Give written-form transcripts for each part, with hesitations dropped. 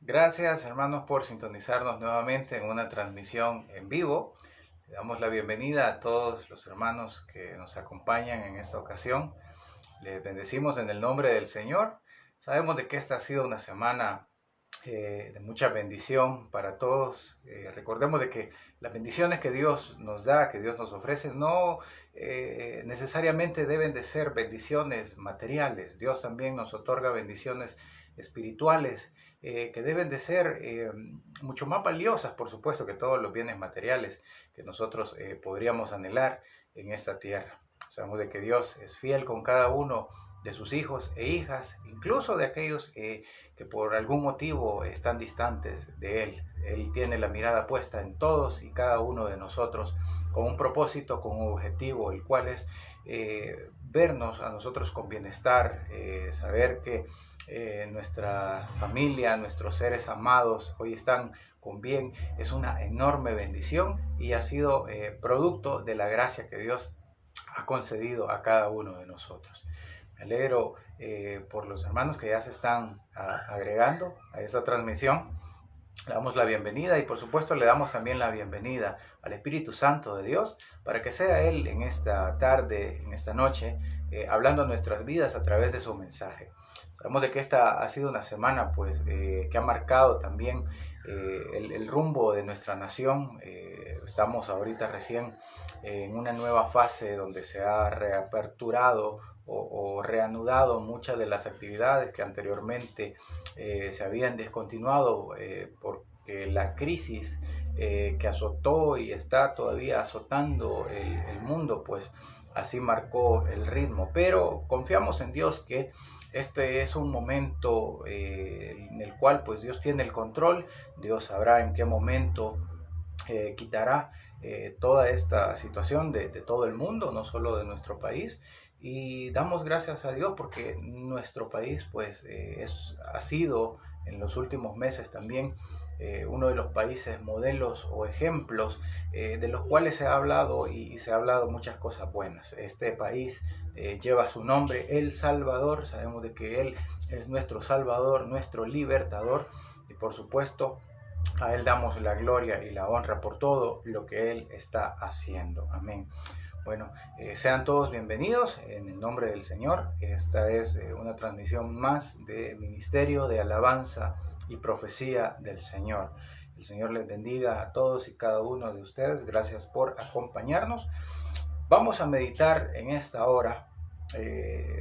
Gracias, hermanos, por sintonizarnos nuevamente en una transmisión en vivo. Le damos la bienvenida a todos los hermanos que nos acompañan en esta ocasión. Les bendecimos en el nombre del Señor. Sabemos de que esta ha sido una semana de mucha bendición para todos. Recordemos de que las bendiciones que Dios nos da, que Dios nos ofrece, no necesariamente deben de ser bendiciones materiales. Dios también nos otorga bendiciones espirituales que deben de ser mucho más valiosas, por supuesto, que todos los bienes materiales que nosotros podríamos anhelar en esta tierra. Sabemos de que Dios es fiel con cada uno de sus hijos e hijas, incluso de aquellos que por algún motivo están distantes de Él. Él tiene la mirada puesta en todos y cada uno de nosotros con un propósito, con un objetivo, el cual es vernos a nosotros con bienestar, saber que nuestra familia, nuestros seres amados hoy están con bien, es una enorme bendición y ha sido producto de la gracia que Dios ha concedido a cada uno de nosotros. Me alegro por los hermanos que ya se están agregando a esta transmisión. Le damos la bienvenida y por supuesto le damos también la bienvenida al Espíritu Santo de Dios para que sea Él en esta tarde, en esta noche, hablando a nuestras vidas a través de su mensaje. Sabemos de que esta ha sido una semana pues, que ha marcado también el rumbo de nuestra nación. Estamos ahorita recién en una nueva fase donde se ha reaperturado o reanudado muchas de las actividades que anteriormente se habían descontinuado porque la crisis que azotó y está todavía azotando el mundo, pues así marcó el ritmo. Pero confiamos en Dios que este es un momento en el cual pues Dios tiene el control. Dios sabrá en qué momento quitará toda esta situación de todo el mundo, no solo de nuestro país. Y damos gracias a Dios porque nuestro país pues ha sido en los últimos meses también uno de los países modelos o ejemplos de los cuales se ha hablado y se ha hablado muchas cosas buenas. Este país lleva su nombre, El Salvador. Sabemos de que Él es nuestro Salvador, nuestro libertador, y por supuesto a Él damos la gloria y la honra por todo lo que Él está haciendo. Amén. Bueno, sean todos bienvenidos en el nombre del Señor. Esta es una transmisión más de Ministerio de Alabanza y Profecía del Señor. El Señor les bendiga a todos y cada uno de ustedes. Gracias por acompañarnos. Vamos a meditar en esta hora.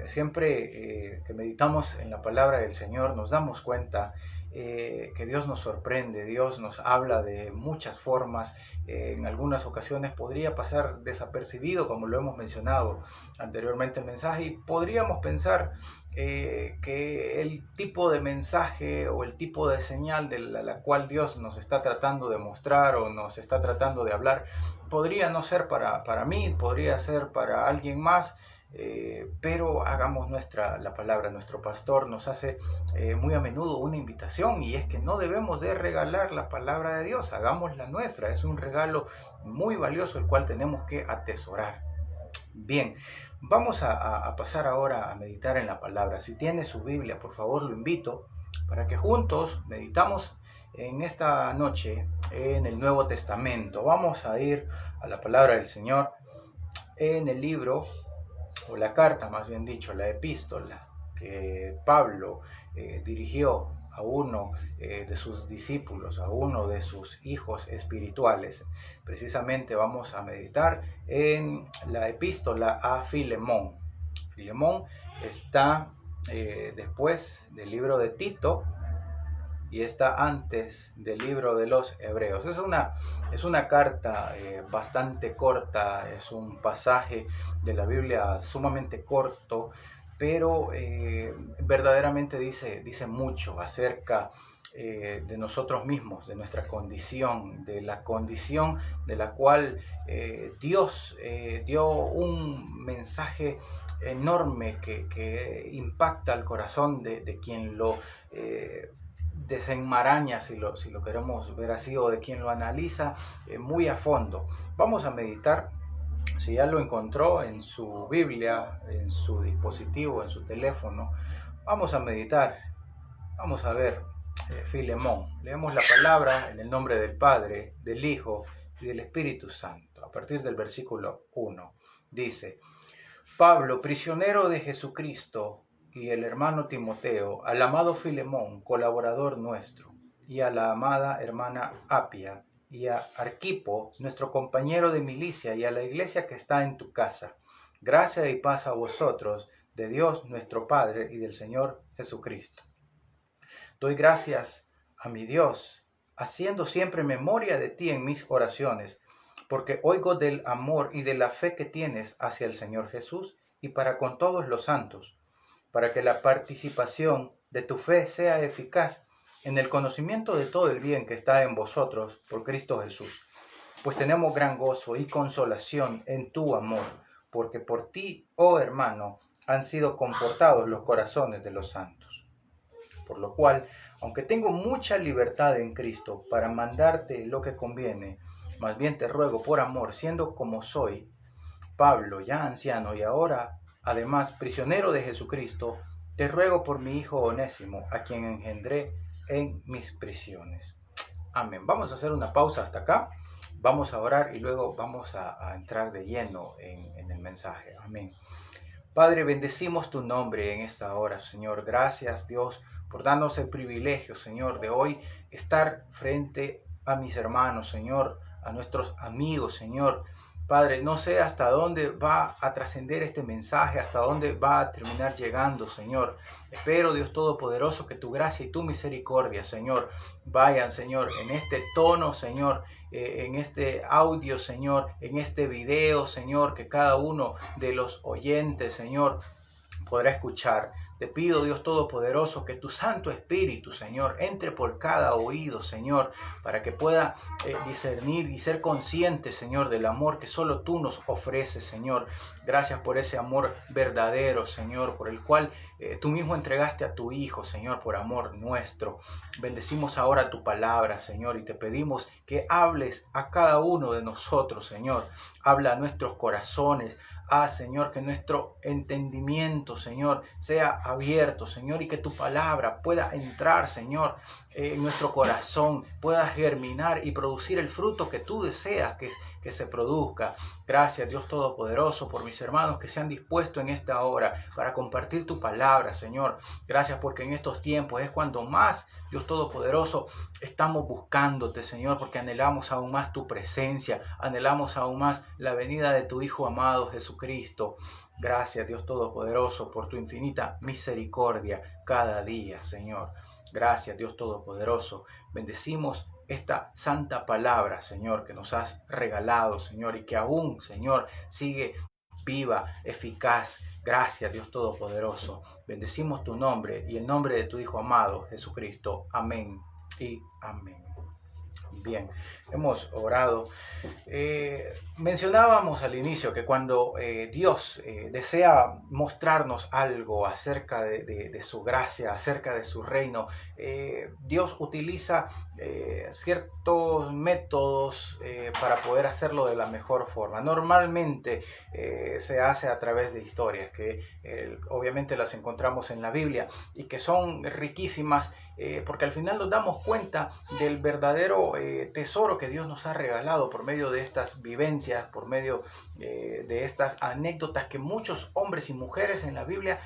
Siempre que meditamos en la palabra del Señor nos damos cuenta que Dios nos sorprende, Dios nos habla de muchas formas. En algunas ocasiones podría pasar desapercibido, como lo hemos mencionado anteriormente en el mensaje, y podríamos pensar que el tipo de mensaje o el tipo de señal de la cual Dios nos está tratando de mostrar o nos está tratando de hablar podría no ser para mí, podría ser para alguien más. Pero hagamos la palabra. Nuestro pastor nos hace muy a menudo una invitación, y es que no debemos de regalar la palabra de Dios, hagámosla nuestra. Es un regalo muy valioso el cual tenemos que atesorar. Bien, vamos a pasar ahora a meditar en la palabra. Si tiene su Biblia, por favor lo invito para que juntos meditamos en esta noche en el Nuevo Testamento. Vamos a ir a la palabra del Señor en el libro, o la carta más bien dicho, la epístola que Pablo dirigió a uno de sus discípulos, a uno de sus hijos espirituales. Precisamente vamos a meditar en la epístola a Filemón. Filemón está después del libro de Tito y está antes del libro de los Hebreos. Es una carta bastante corta, es un pasaje de la Biblia sumamente corto, pero verdaderamente dice mucho acerca de nosotros mismos, de nuestra condición, de la condición de la cual Dios dio un mensaje enorme que impacta al corazón de quien lo desenmaraña, si lo queremos ver así, o de quien lo analiza muy a fondo. Vamos a meditar. Si ya lo encontró en su Biblia, en su dispositivo, en su teléfono, vamos a meditar. Vamos a ver Filemón. Leemos la palabra en el nombre del Padre, del Hijo y del Espíritu Santo. A partir del versículo 1 dice: Pablo, prisionero de Jesucristo, y el hermano Timoteo, al amado Filemón, colaborador nuestro, y a la amada hermana Apia, y a Arquipo, nuestro compañero de milicia, y a la iglesia que está en tu casa. Gracia y paz a vosotros, de Dios nuestro Padre y del Señor Jesucristo. Doy gracias a mi Dios, haciendo siempre memoria de ti en mis oraciones, porque oigo del amor y de la fe que tienes hacia el Señor Jesús y para con todos los santos, para que la participación de tu fe sea eficaz en el conocimiento de todo el bien que está en vosotros por Cristo Jesús. Pues tenemos gran gozo y consolación en tu amor, porque por ti, oh hermano, han sido confortados los corazones de los santos. Por lo cual, aunque tengo mucha libertad en Cristo para mandarte lo que conviene, más bien te ruego por amor, siendo como soy, Pablo, ya anciano y ahora, además, prisionero de Jesucristo, te ruego por mi hijo Onésimo, a quien engendré en mis prisiones. Amén. Vamos a hacer una pausa hasta acá. Vamos a orar y luego vamos a entrar de lleno en el mensaje. Amén. Padre, bendecimos tu nombre en esta hora, Señor. Gracias, Dios, por darnos el privilegio, Señor, de hoy estar frente a mis hermanos, Señor, a nuestros amigos, Señor. Padre, no sé hasta dónde va a trascender este mensaje, hasta dónde va a terminar llegando, Señor. Espero, Dios Todopoderoso, que tu gracia y tu misericordia, Señor, vayan, Señor, en este tono, Señor, en este audio, Señor, en este video, Señor, que cada uno de los oyentes, Señor, podrá escuchar. Te pido, Dios Todopoderoso, que tu Santo Espíritu, Señor, entre por cada oído, Señor, para que pueda discernir y ser consciente, Señor, del amor que solo tú nos ofreces, Señor. Gracias por ese amor verdadero, Señor, por el cual tú mismo entregaste a tu Hijo, Señor, por amor nuestro. Bendecimos ahora tu palabra, Señor, y te pedimos que hables a cada uno de nosotros, Señor. Habla a nuestros corazones. Señor, que nuestro entendimiento, Señor, sea abierto, Señor, y que tu palabra pueda entrar, Señor, en nuestro corazón, pueda germinar y producir el fruto que tú deseas que se produzca. Gracias, Dios Todopoderoso, por mis hermanos que se han dispuesto en esta hora para compartir tu palabra, Señor. Gracias porque en estos tiempos es cuando más, Dios Todopoderoso, estamos buscándote, Señor, porque anhelamos aún más tu presencia, anhelamos aún más la venida de tu Hijo amado Jesucristo. Gracias, Dios Todopoderoso, por tu infinita misericordia cada día, Señor. Gracias, Dios Todopoderoso. Bendecimos esta santa palabra, Señor, que nos has regalado, Señor, y que aún, Señor, sigue viva, eficaz. Gracias, Dios Todopoderoso. Bendecimos tu nombre y el nombre de tu Hijo amado, Jesucristo. Amén y amén. Bien, hemos orado. Mencionábamos al inicio que cuando Dios desea mostrarnos algo acerca de su gracia, acerca de su reino, Dios utiliza ciertos métodos para poder hacerlo de la mejor forma. Normalmente se hace a través de historias que obviamente las encontramos en la Biblia y que son riquísimas porque al final nos damos cuenta del verdadero tesoro que Dios nos ha regalado por medio de estas vivencias, por medio de estas anécdotas que muchos hombres y mujeres en la Biblia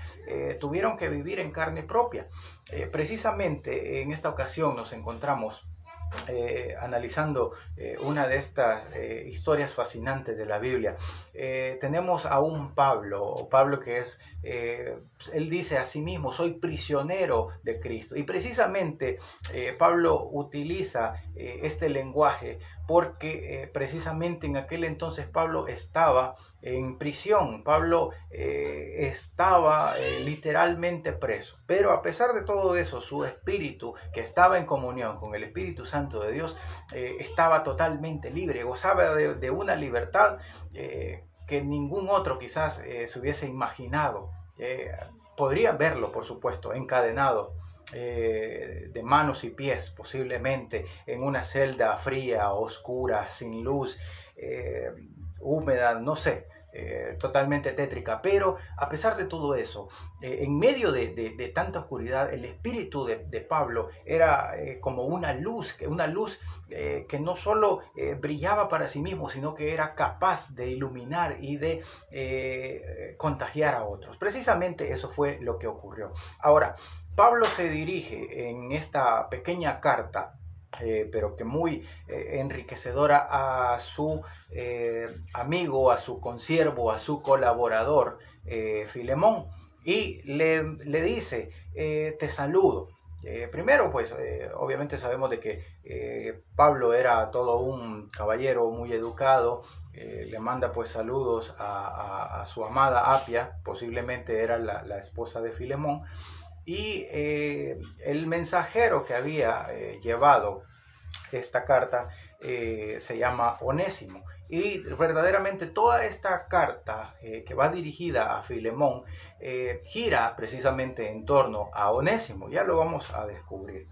tuvieron que vivir en carne propia. Precisamente en esta ocasión nos encontramos analizando una de estas historias fascinantes de la Biblia. Tenemos a un Pablo que es, él dice a sí mismo, soy prisionero de Cristo. Y precisamente Pablo utiliza este lenguaje porque precisamente en aquel entonces Pablo estaba en prisión. Pablo estaba literalmente preso. Pero a pesar de todo eso, su espíritu, que estaba en comunión con el Espíritu Santo de Dios, estaba totalmente libre. Gozaba de una libertad que ningún otro quizás se hubiese imaginado. Podría verlo, por supuesto, encadenado de manos y pies, posiblemente en una celda fría, oscura, sin luz, húmeda, no sé. totalmente tétrica, pero a pesar de todo eso, en medio de tanta oscuridad, el espíritu de Pablo era como una luz que no solo brillaba para sí mismo, sino que era capaz de iluminar y de contagiar a otros. Precisamente eso fue lo que ocurrió. Ahora, Pablo se dirige en esta pequeña carta, pero que muy enriquecedora, a su amigo, a su consiervo, a su colaborador, Filemón, y le dice, te saludo. Primero, pues obviamente sabemos de que Pablo era todo un caballero muy educado. Le manda pues saludos a su amada Apia, posiblemente era la esposa de Filemón, y el mensajero que había llevado esta carta se llama Onésimo. Y verdaderamente toda esta carta que va dirigida a Filemón gira precisamente en torno a Onésimo. Ya lo vamos a descubrir.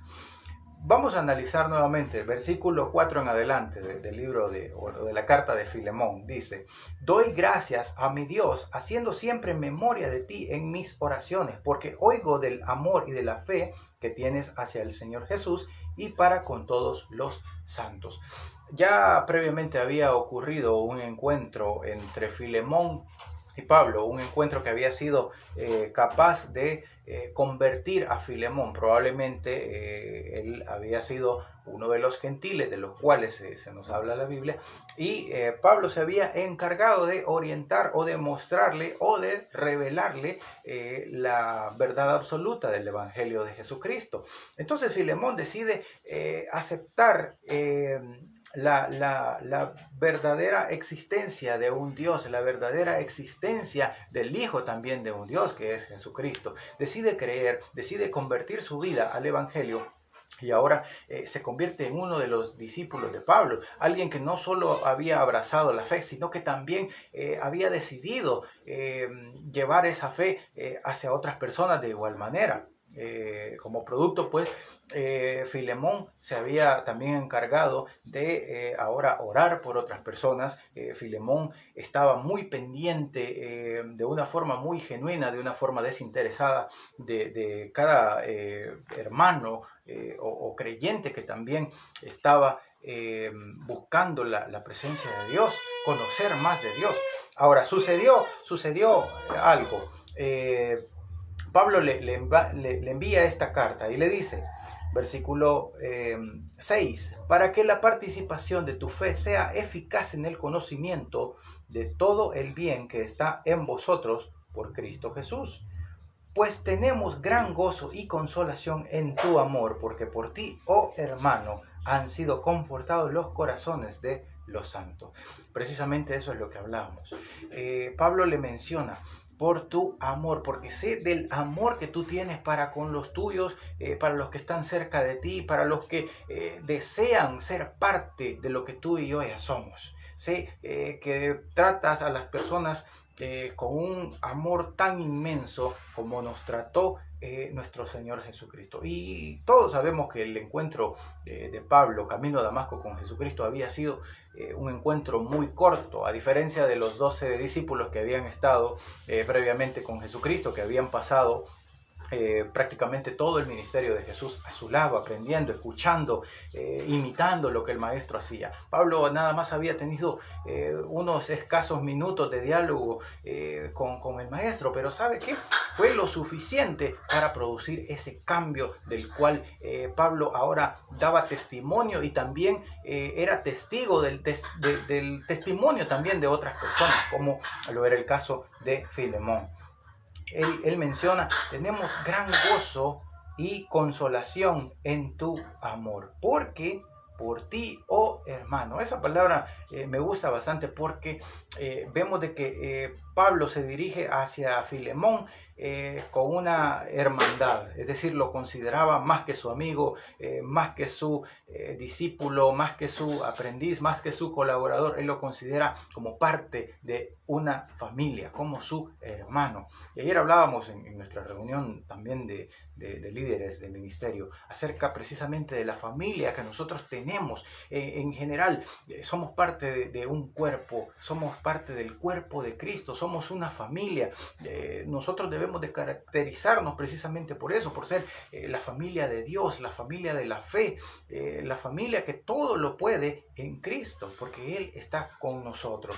Vamos a analizar nuevamente el versículo 4 en adelante del libro de la carta de Filemón. Dice, doy gracias a mi Dios, haciendo siempre memoria de ti en mis oraciones, porque oigo del amor y de la fe que tienes hacia el Señor Jesús y para con todos los santos. Ya previamente había ocurrido un encuentro entre Filemón y Pablo, un encuentro que había sido capaz de convertir a Filemón. Probablemente él había sido uno de los gentiles de los cuales se nos habla la Biblia, y Pablo se había encargado de orientar o de mostrarle o de revelarle la verdad absoluta del Evangelio de Jesucristo. Entonces Filemón decide aceptar la verdadera existencia de un Dios, la verdadera existencia del Hijo también de un Dios, que es Jesucristo. Decide creer, decide convertir su vida al Evangelio, y ahora se convierte en uno de los discípulos de Pablo, alguien que no solo había abrazado la fe, sino que también había decidido llevar esa fe hacia otras personas de igual manera. Como producto, pues, Filemón se había también encargado de ahora orar por otras personas. Filemón estaba muy pendiente de una forma muy genuina, de una forma desinteresada de cada hermano o creyente que también estaba buscando la presencia de Dios, conocer más de Dios. Ahora, sucedió algo. Pablo le envía esta carta y le dice, versículo 6, para que la participación de tu fe sea eficaz en el conocimiento de todo el bien que está en vosotros por Cristo Jesús. Pues tenemos gran gozo y consolación en tu amor, porque por ti, oh hermano, han sido confortados los corazones de los santos. Precisamente eso es lo que hablábamos. Pablo le menciona, por tu amor, porque sé del amor que tú tienes para con los tuyos, para los que están cerca de ti, para los que desean ser parte de lo que tú y yo ya somos. Sé que tratas a las personas con un amor tan inmenso como nos trató nuestro Señor Jesucristo. Y todos sabemos que el encuentro de Pablo camino a Damasco con Jesucristo había sido un encuentro muy corto, a diferencia de los 12 discípulos que habían estado previamente con Jesucristo, que habían pasado prácticamente todo el ministerio de Jesús a su lado, aprendiendo, escuchando, imitando lo que el maestro hacía. Pablo nada más había tenido unos escasos minutos de diálogo con el maestro, pero ¿sabe qué? Fue lo suficiente para producir ese cambio del cual Pablo ahora daba testimonio, y también era testigo del testimonio también de otras personas, como lo era el caso de Filemón. Él menciona, tenemos gran gozo y consolación en tu amor, porque por ti, oh hermano. Esa palabra me gusta bastante porque vemos de que Pablo se dirige hacia Filemón con una hermandad, es decir, lo consideraba más que su amigo, más que su discípulo, más que su aprendiz, más que su colaborador. Él lo considera como parte de una familia, como su hermano. Y ayer hablábamos en nuestra reunión también de líderes de ministerio acerca precisamente de la familia que nosotros tenemos. En general, somos parte de un cuerpo, somos parte del cuerpo de Cristo, somos una familia. Nosotros debemos de caracterizarnos precisamente por eso, por ser la familia de Dios, la familia de la fe, la familia que todo lo puede en Cristo, porque Él está con nosotros.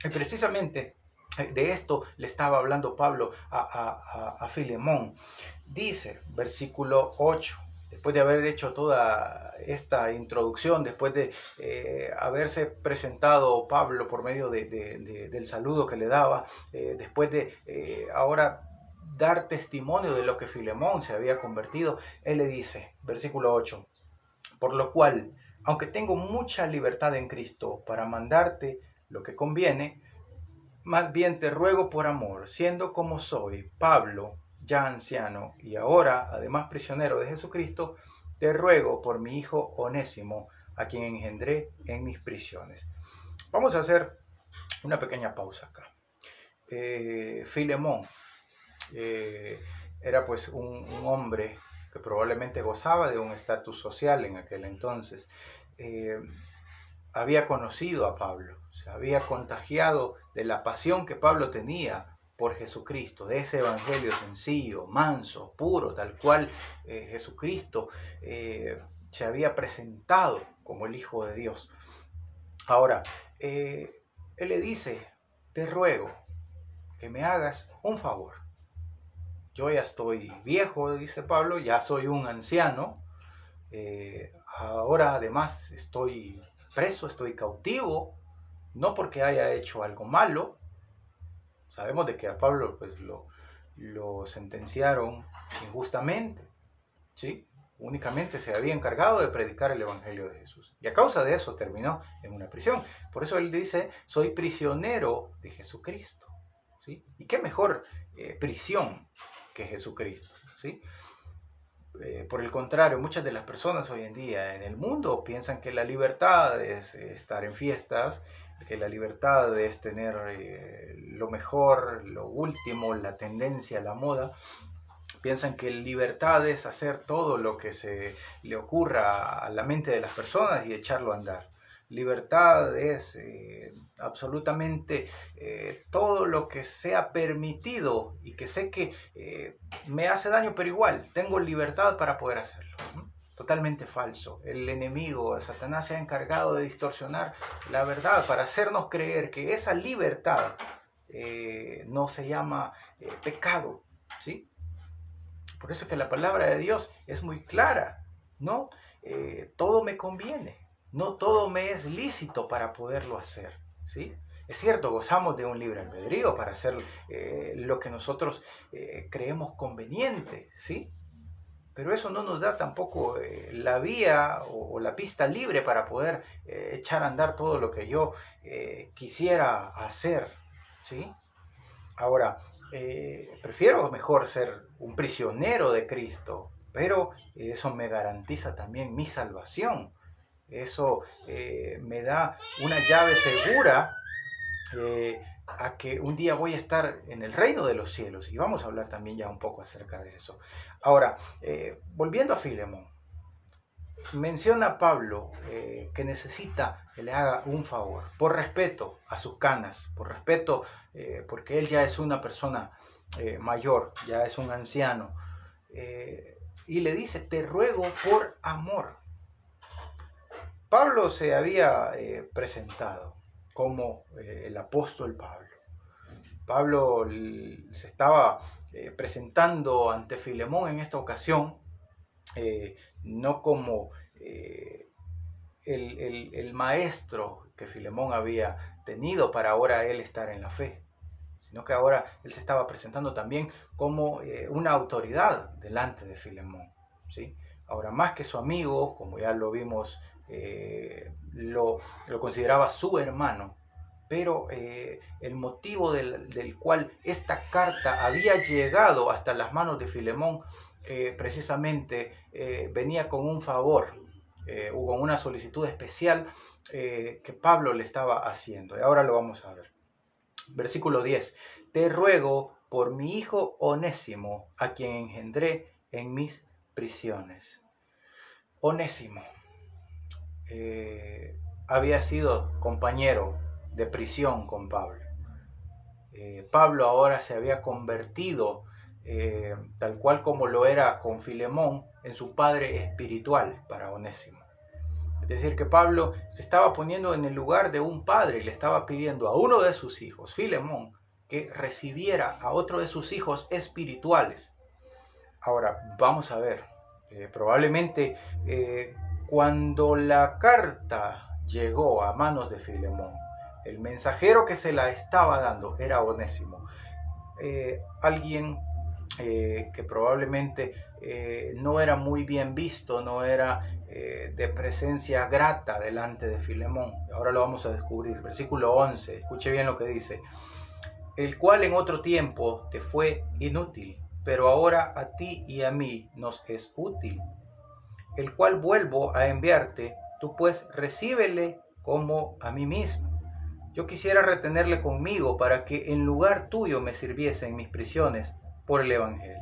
Y precisamente de esto le estaba hablando Pablo a Filemón. Dice, versículo 8, después de haber hecho toda esta introducción, después de haberse presentado Pablo por medio del saludo que le daba, después de ahora dar testimonio de lo que Filemón se había convertido, él le dice, versículo 8, por lo cual, aunque tengo mucha libertad en Cristo para mandarte lo que conviene, más bien te ruego por amor, siendo como soy, Pablo, ya anciano y ahora además prisionero de Jesucristo, te ruego por mi hijo Onésimo, a quien engendré en mis prisiones. Vamos a hacer una pequeña pausa acá. Filemón era pues un hombre que probablemente gozaba de un estatus social en aquel entonces. Había conocido a Pablo, se había contagiado de la pasión que Pablo tenía por Jesucristo, de ese evangelio sencillo, manso, puro, tal cual Jesucristo se había presentado como el Hijo de Dios. Ahora, él le dice, te ruego que me hagas un favor. Yo ya estoy viejo, dice Pablo, ya soy un anciano, ahora además estoy preso, estoy cautivo, no porque haya hecho algo malo. Sabemos de que a Pablo pues lo sentenciaron injustamente, ¿sí? Únicamente se había encargado de predicar el Evangelio de Jesús. Y a causa de eso terminó en una prisión. Por eso él dice, soy prisionero de Jesucristo, ¿sí? Y qué mejor prisión que Jesucristo, ¿sí? Por el contrario, muchas de las personas hoy en día en el mundo piensan que la libertad es estar en fiestas, que la libertad es tener lo mejor, lo último, la tendencia, la moda. Piensan que libertad es hacer todo lo que se le ocurra a la mente de las personas y echarlo a andar. Libertad es absolutamente todo lo que sea permitido y que sé que me hace daño, pero igual tengo libertad para poder hacerlo. Totalmente falso. El enemigo, Satanás, se ha encargado de distorsionar la verdad para hacernos creer que esa libertad no se llama pecado, ¿sí? Por eso es que la palabra de Dios es muy clara, ¿no? Todo me conviene, no todo me es lícito para poderlo hacer, ¿sí? Es cierto, gozamos de un libre albedrío para hacer lo que nosotros creemos conveniente, ¿sí? Pero eso no nos da tampoco la vía o la pista libre para poder echar a andar todo lo que yo quisiera hacer, ¿sí? Ahora, prefiero mejor ser un prisionero de Cristo, pero eso me garantiza también mi salvación. Eso me da una llave segura a que un día voy a estar en el reino de los cielos. Y vamos a hablar también ya un poco acerca de eso. Ahora, volviendo a Filemón, menciona Pablo que necesita que le haga un favor, por respeto a sus canas, por respeto porque él ya es una persona mayor, ya es un anciano, y le dice, te ruego por amor. Pablo se había presentado como el apóstol Pablo. Pablo se estaba presentando ante Filemón en esta ocasión, no como el maestro que Filemón había tenido para ahora él estar en la fe, sino que ahora él se estaba presentando también como una autoridad delante de Filemón, ¿sí? Ahora, más que su amigo, como ya lo vimos, lo consideraba su hermano, pero el motivo del cual esta carta había llegado hasta las manos de Filemón precisamente venía con un favor, o con una solicitud especial que Pablo le estaba haciendo. Y ahora lo vamos a ver. Versículo 10. Te ruego por mi hijo Onésimo, a quien engendré en mis prisiones. Onésimo había sido compañero de prisión con Pablo. Pablo ahora se había convertido, tal cual como lo era con Filemón, en su padre espiritual para Onésimo. Es decir, que Pablo se estaba poniendo en el lugar de un padre y le estaba pidiendo a uno de sus hijos, Filemón, que recibiera a otro de sus hijos espirituales. Ahora, vamos a ver, probablemente cuando la carta llegó a manos de Filemón, el mensajero que se la estaba dando era Onésimo, alguien que probablemente no era muy bien visto, no era de presencia grata delante de Filemón. Ahora lo vamos a descubrir. Versículo 11, escuche bien lo que dice. El cual en otro tiempo te fue inútil, pero ahora a ti y a mí nos es útil. El cual vuelvo a enviarte, tú pues recíbele como a mí mismo. Yo quisiera retenerle conmigo para que en lugar tuyo me sirviese en mis prisiones por el Evangelio.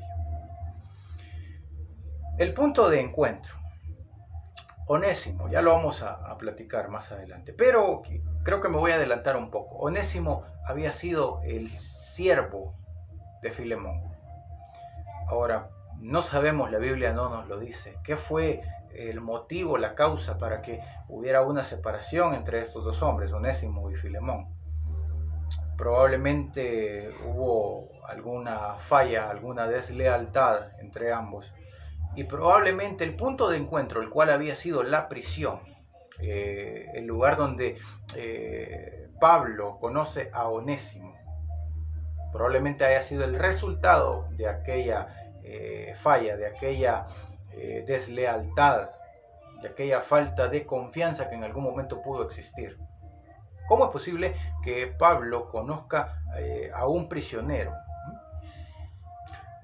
El punto de encuentro. Onésimo, ya lo vamos a platicar más adelante, pero creo que me voy a adelantar un poco. Onésimo había sido el siervo de Filemón. Ahora, no sabemos, la Biblia no nos lo dice, qué fue el motivo, la causa para que hubiera una separación entre estos dos hombres, Onésimo y Filemón. Probablemente hubo alguna falla, alguna deslealtad entre ambos. Y probablemente el punto de encuentro, el cual había sido la prisión, el lugar donde Pablo conoce a Onésimo, probablemente haya sido el resultado de aquella falla, de aquella deslealtad, de aquella falta de confianza que en algún momento pudo existir. ¿Cómo es posible que Pablo conozca a un prisionero?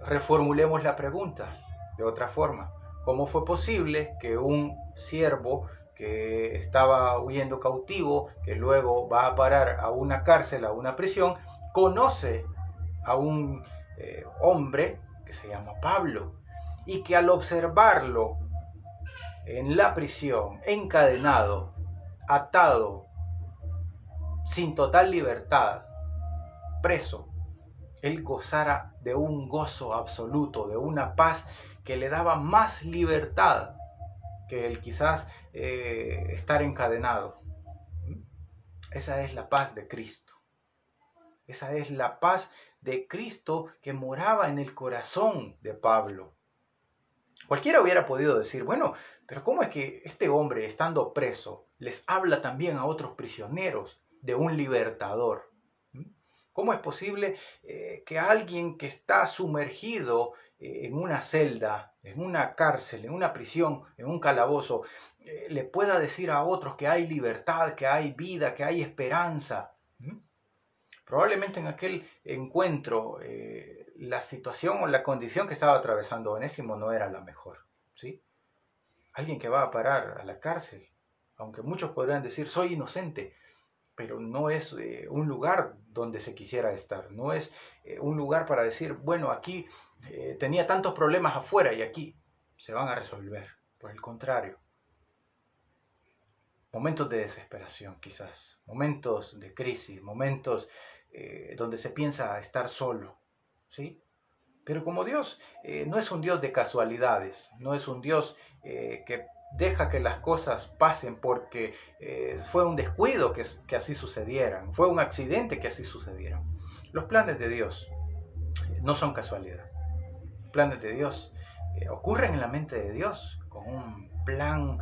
Reformulemos la pregunta de otra forma. ¿Cómo fue posible que un siervo que estaba huyendo cautivo, que luego va a parar a una cárcel, a una prisión, conoce a un hombre que se llama Pablo, y que al observarlo en la prisión, encadenado, atado, sin total libertad, preso, él gozara de un gozo absoluto, de una paz que le daba más libertad que el quizás estar encadenado? Esa es la paz de Cristo. Esa es la paz de Cristo que moraba en el corazón de Pablo. Cualquiera hubiera podido decir, bueno, pero ¿cómo es que este hombre, estando preso, les habla también a otros prisioneros de un libertador? ¿Cómo es posible que alguien que está sumergido en una celda, en una cárcel, en una prisión, en un calabozo, le pueda decir a otros que hay libertad, que hay vida, que hay esperanza? Probablemente en aquel encuentro la situación o la condición que estaba atravesando Onésimo no era la mejor, ¿sí? Alguien que va a parar a la cárcel, aunque muchos podrían decir soy inocente, pero no es un lugar donde se quisiera estar, no es un lugar para decir, bueno, aquí tenía tantos problemas afuera y aquí se van a resolver. Por el contrario, momentos de desesperación quizás, momentos de crisis, momentos donde se piensa estar solo, ¿sí? Pero como Dios no es un Dios de casualidades, no es un Dios que deja que las cosas pasen porque fue un descuido que así sucedieran, fue un accidente que así sucedieran. Los planes de Dios no son casualidad. Los planes de Dios ocurren en la mente de Dios con un plan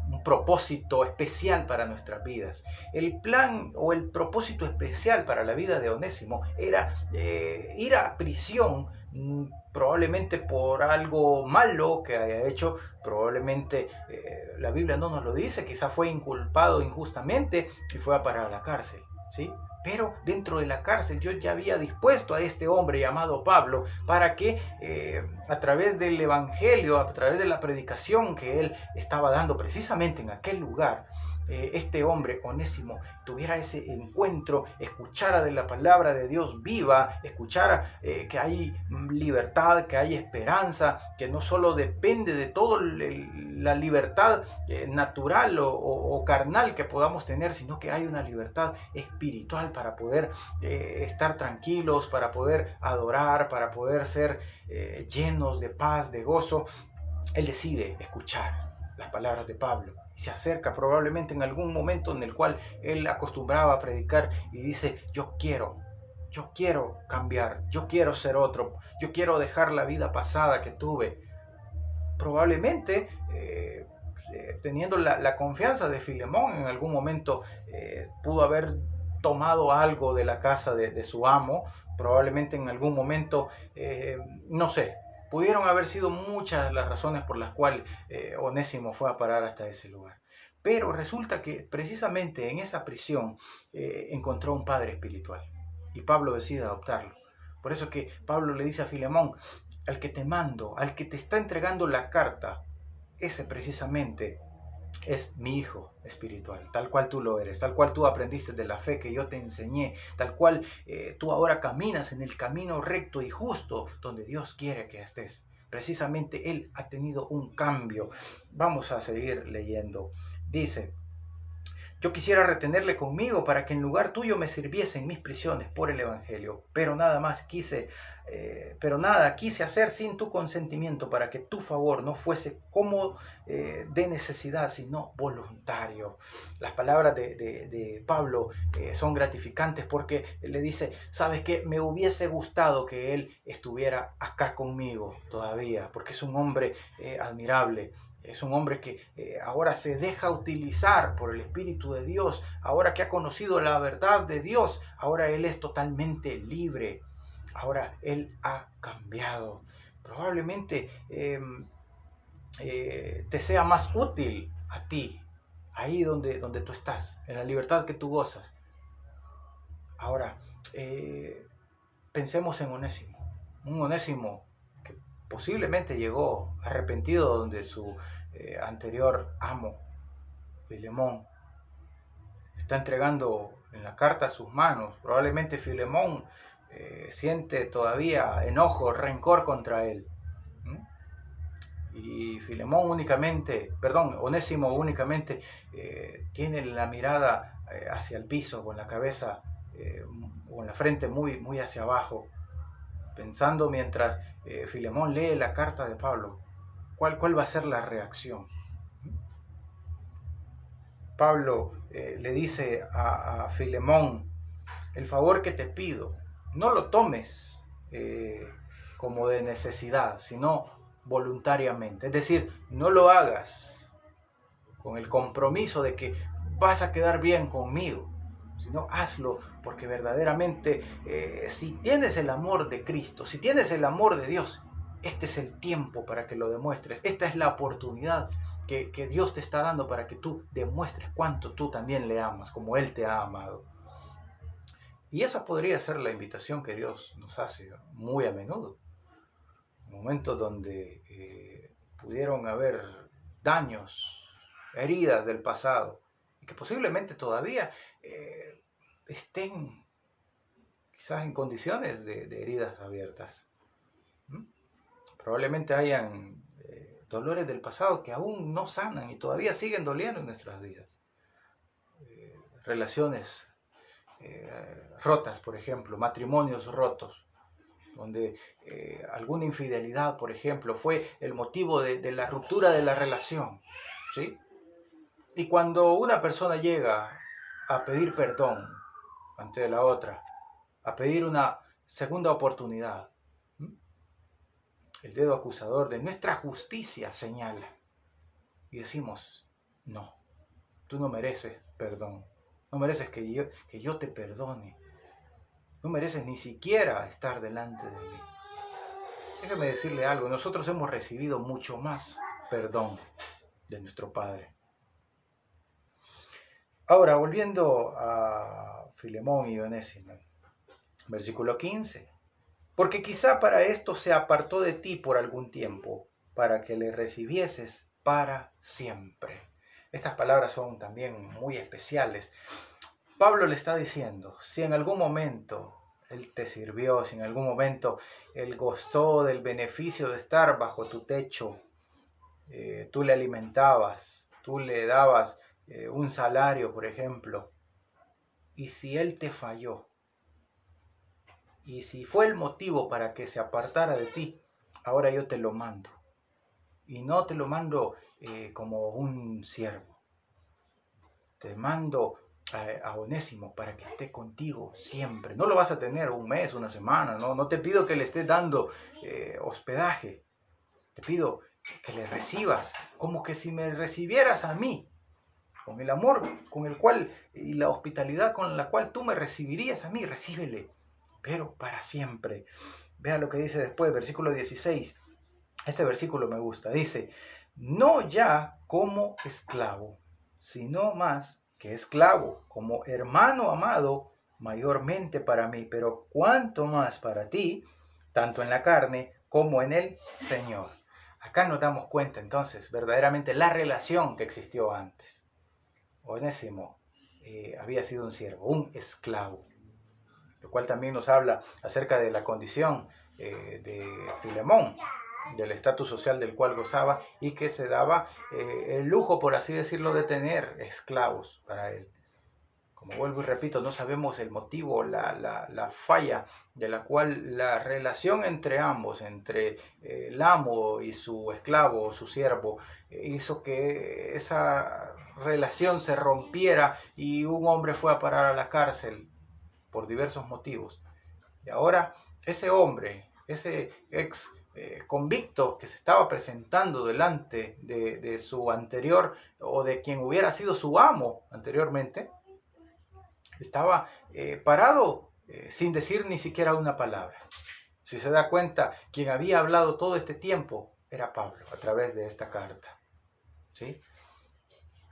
un propósito especial para nuestras vidas. El plan o el propósito especial para la vida de Onésimo era ir a prisión, probablemente por algo malo que haya hecho, probablemente la Biblia no nos lo dice, quizá fue inculpado injustamente y fue a parar a la cárcel, ¿sí? Pero dentro de la cárcel Dios ya había dispuesto a este hombre llamado Pablo para que a través del evangelio, a través de la predicación que él estaba dando precisamente en aquel lugar, este hombre Onésimo tuviera ese encuentro, escuchara de la palabra de Dios viva, escuchara que hay libertad, que hay esperanza, que no solo depende de toda la libertad natural o carnal que podamos tener, sino que hay una libertad espiritual para poder estar tranquilos, para poder adorar, para poder ser llenos de paz, de gozo. Él decide escuchar las palabras de Pablo y se acerca probablemente en algún momento en el cual él acostumbraba a predicar y dice: yo quiero cambiar, yo quiero ser otro, yo quiero dejar la vida pasada que tuve. Probablemente teniendo la confianza de Filemón, en algún momento pudo haber tomado algo de la casa de su amo, probablemente en algún momento, no sé, pudieron haber sido muchas las razones por las cuales Onésimo fue a parar hasta ese lugar. Pero resulta que precisamente en esa prisión encontró un padre espiritual y Pablo decide adoptarlo. Por eso que Pablo le dice a Filemón: al que te mando, al que te está entregando la carta, ese precisamente es mi hijo espiritual, tal cual tú lo eres, tal cual tú aprendiste de la fe que yo te enseñé, tal cual tú ahora caminas en el camino recto y justo donde Dios quiere que estés. Precisamente Él ha tenido un cambio. Vamos a seguir leyendo. Dice: yo quisiera retenerle conmigo para que en lugar tuyo me sirviese en mis prisiones por el Evangelio, pero nada quise hacer sin tu consentimiento, para que tu favor no fuese como de necesidad, sino voluntario. Las palabras de Pablo son gratificantes porque le dice: ¿sabes qué? Me hubiese gustado que él estuviera acá conmigo todavía, porque es un hombre admirable. Es un hombre que ahora se deja utilizar por el Espíritu de Dios, ahora que ha conocido la verdad de Dios, ahora él es totalmente libre, ahora él ha cambiado. Probablemente te sea más útil a ti, ahí donde tú estás, en la libertad que tú gozas. Ahora, pensemos en Onésimo, un Onésimo que posiblemente llegó arrepentido donde su anterior amo, Filemón, está entregando en la carta sus manos. Probablemente Filemón siente todavía enojo, rencor contra él. Y Onésimo únicamente tiene la mirada hacia el piso, con la cabeza o en la frente muy hacia abajo, pensando mientras Filemón lee la carta de Pablo, ¿cuál va a ser la reacción? Pablo le dice a Filemón: el favor que te pido, no lo tomes como de necesidad, sino voluntariamente. Es decir, no lo hagas con el compromiso de que vas a quedar bien conmigo, sino hazlo porque verdaderamente si tienes el amor de Cristo, si tienes el amor de Dios, este es el tiempo para que lo demuestres. Esta es la oportunidad que Dios te está dando para que tú demuestres cuánto tú también le amas, como Él te ha amado. Y esa podría ser la invitación que Dios nos hace muy a menudo. Momentos donde pudieron haber daños, heridas del pasado, y que posiblemente todavía estén quizás en condiciones de heridas abiertas. Probablemente hayan dolores del pasado que aún no sanan y todavía siguen doliendo en nuestras vidas. Relaciones rotas, por ejemplo, matrimonios rotos, donde alguna infidelidad, por ejemplo, fue el motivo de la ruptura de la relación, ¿sí? Y cuando una persona llega a pedir perdón ante la otra, a pedir una segunda oportunidad, el dedo acusador de nuestra justicia señala y decimos: No, tú no mereces perdón. No mereces que yo te perdone. No mereces ni siquiera estar delante de mí. Déjame decirle algo, nosotros hemos recibido mucho más perdón de nuestro Padre. Ahora, volviendo a Filemón y Onésimo, versículo 15. Porque quizá para esto se apartó de ti por algún tiempo, para que le recibieses para siempre. Estas palabras son también muy especiales. Pablo le está diciendo, si en algún momento Él te sirvió, si en algún momento Él gozó del beneficio de estar bajo tu techo, tú le alimentabas, tú le dabas un salario, por ejemplo, y si Él te falló, y si fue el motivo para que se apartara de ti, ahora yo te lo mando. Y no te lo mando como un siervo. Te mando a Onésimo para que esté contigo siempre. No lo vas a tener un mes, una semana. No te pido que le estés dando hospedaje. Te pido que le recibas como que si me recibieras a mí. Con el amor con el cual y la hospitalidad con la cual tú me recibirías a mí, recíbele, pero para siempre. Vea lo que dice después, versículo 16. Este versículo me gusta. Dice, no ya como esclavo, sino más que esclavo, como hermano amado, mayormente para mí, pero cuanto más para ti, tanto en la carne como en el Señor. Acá nos damos cuenta entonces verdaderamente la relación que existió antes. Onésimo había sido un siervo, un esclavo, lo cual también nos habla acerca de la condición de Filemón, del estatus social del cual gozaba y que se daba el lujo, por así decirlo, de tener esclavos para él. Como vuelvo y repito, no sabemos el motivo, la falla de la cual la relación entre ambos, entre el amo y su esclavo o su siervo, hizo que esa relación se rompiera y un hombre fue a parar a la cárcel por diversos motivos. Y ahora ese hombre, ese ex convicto que se estaba presentando delante de su anterior o de quien hubiera sido su amo anteriormente, estaba parado sin decir ni siquiera una palabra. Si se da cuenta, quien había hablado todo este tiempo era Pablo a través de esta carta, ¿sí?